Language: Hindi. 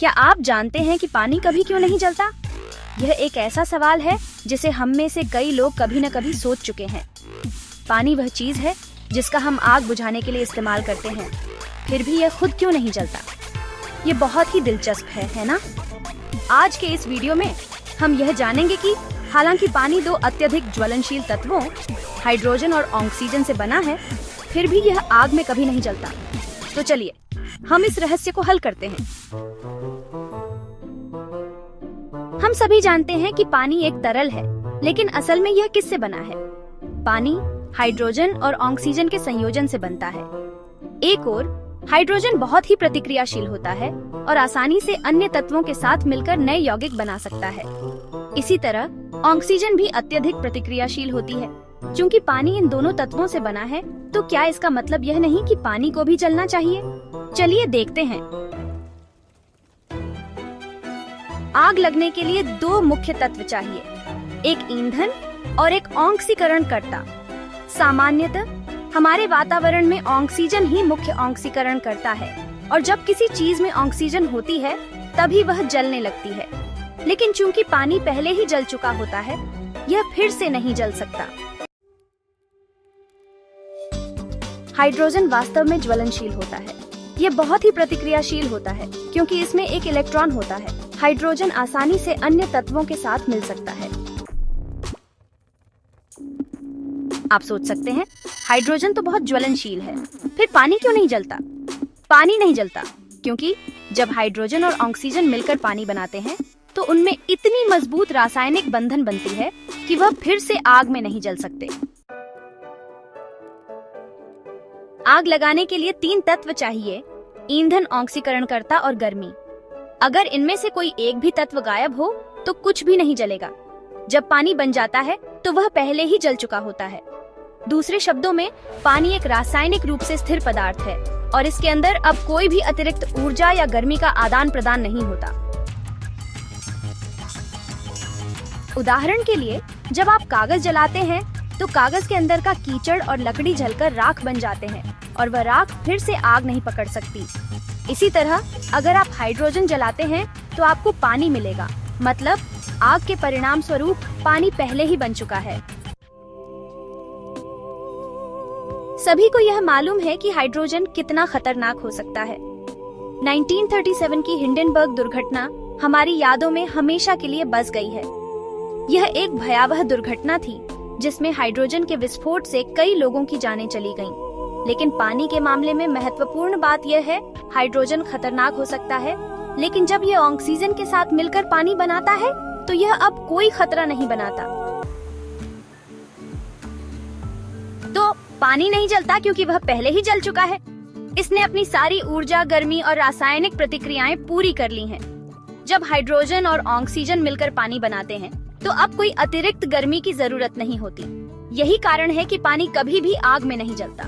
क्या आप जानते हैं कि पानी कभी क्यों नहीं जलता? यह एक ऐसा सवाल है जिसे हम में से कई लोग कभी न कभी सोच चुके हैं। पानी वह चीज है जिसका हम आग बुझाने के लिए इस्तेमाल करते हैं, फिर भी यह खुद क्यों नहीं जलता? ये बहुत ही दिलचस्प है ना? आज के इस वीडियो में हम यह जानेंगे कि हालांकि पानी दो अत्यधिक ज्वलनशील तत्वों हाइड्रोजन और ऑक्सीजन से बना है, फिर भी यह आग में कभी नहीं जलता। तो चलिए हम इस रहस्य को हल करते हैं। हम सभी जानते हैं कि पानी एक तरल है, लेकिन असल में यह किससे बना है? पानी हाइड्रोजन और ऑक्सीजन के संयोजन से बनता है। एक ओर हाइड्रोजन बहुत ही प्रतिक्रियाशील होता है और आसानी से अन्य तत्वों के साथ मिलकर नए यौगिक बना सकता है। इसी तरह ऑक्सीजन भी अत्यधिक प्रतिक्रियाशील होती है। चूंकि पानी इन दोनों तत्वों से बना है, तो क्या इसका मतलब यह नहीं कि पानी को भी जलना चाहिए? चलिए देखते हैं। आग लगने के लिए दो मुख्य तत्व चाहिए, एक ईंधन और एक ऑक्सीकरणकर्ता। सामान्यतः हमारे वातावरण में ऑक्सीजन ही मुख्य ऑक्सीकरणकर्ता है, और जब किसी चीज में ऑक्सीजन होती है तभी वह जलने लगती है। लेकिन चूंकि पानी पहले ही जल चुका होता है, यह फिर से नहीं जल सकता। हाइड्रोजन वास्तव में ज्वलनशील होता है। यह बहुत ही प्रतिक्रियाशील होता है क्योंकि इसमें एक इलेक्ट्रॉन होता है। हाइड्रोजन आसानी से अन्य तत्वों के साथ मिल सकता है। आप सोच सकते हैं, हाइड्रोजन तो बहुत ज्वलनशील है, फिर पानी क्यों नहीं जलता? पानी नहीं जलता क्योंकि जब हाइड्रोजन और ऑक्सीजन मिलकर पानी बनाते हैं, तो उनमें इतनी मजबूत रासायनिक बंधन बनती है कि वह फिर से आग में नहीं जल सकते। आग लगाने के लिए तीन तत्व चाहिए: ईंधन, ऑक्सीकरणकर्ता और गर्मी। अगर इनमें से कोई एक भी तत्व गायब हो तो कुछ भी नहीं जलेगा। जब पानी बन जाता है तो वह पहले ही जल चुका होता है। दूसरे शब्दों में, पानी एक रासायनिक रूप से स्थिर पदार्थ है और इसके अंदर अब कोई भी अतिरिक्त ऊर्जा या गर्मी का आदान प्रदान नहीं होता। उदाहरण के लिए, जब आप कागज जलाते हैं तो कागज के अंदर का कीचड़ और लकड़ी जलकर राख बन जाते हैं और वह राख फिर से आग नहीं पकड़ सकती। इसी तरह अगर आप हाइड्रोजन जलाते हैं तो आपको पानी मिलेगा, मतलब आग के परिणाम स्वरूप पानी पहले ही बन चुका है। सभी को यह मालूम है कि हाइड्रोजन कितना खतरनाक हो सकता है। 1937 की हिंडनबर्ग दुर्घटना हमारी यादों में हमेशा के लिए बस गई है। यह एक भयावह दुर्घटना थी जिसमें हाइड्रोजन के विस्फोट से कई लोगों की जानें चली गईं। लेकिन पानी के मामले में महत्वपूर्ण बात यह है, हाइड्रोजन खतरनाक हो सकता है, लेकिन जब यह ऑक्सीजन के साथ मिलकर पानी बनाता है तो यह अब कोई खतरा नहीं बनाता। तो पानी नहीं जलता क्योंकि वह पहले ही जल चुका है। इसने अपनी सारी ऊर्जा, गर्मी और रासायनिक प्रतिक्रियाएं पूरी कर ली हैं। जब हाइड्रोजन और ऑक्सीजन मिलकर पानी बनाते हैं तो अब कोई अतिरिक्त गर्मी की जरूरत नहीं होती। यही कारण है कि पानी कभी भी आग में नहीं जलता।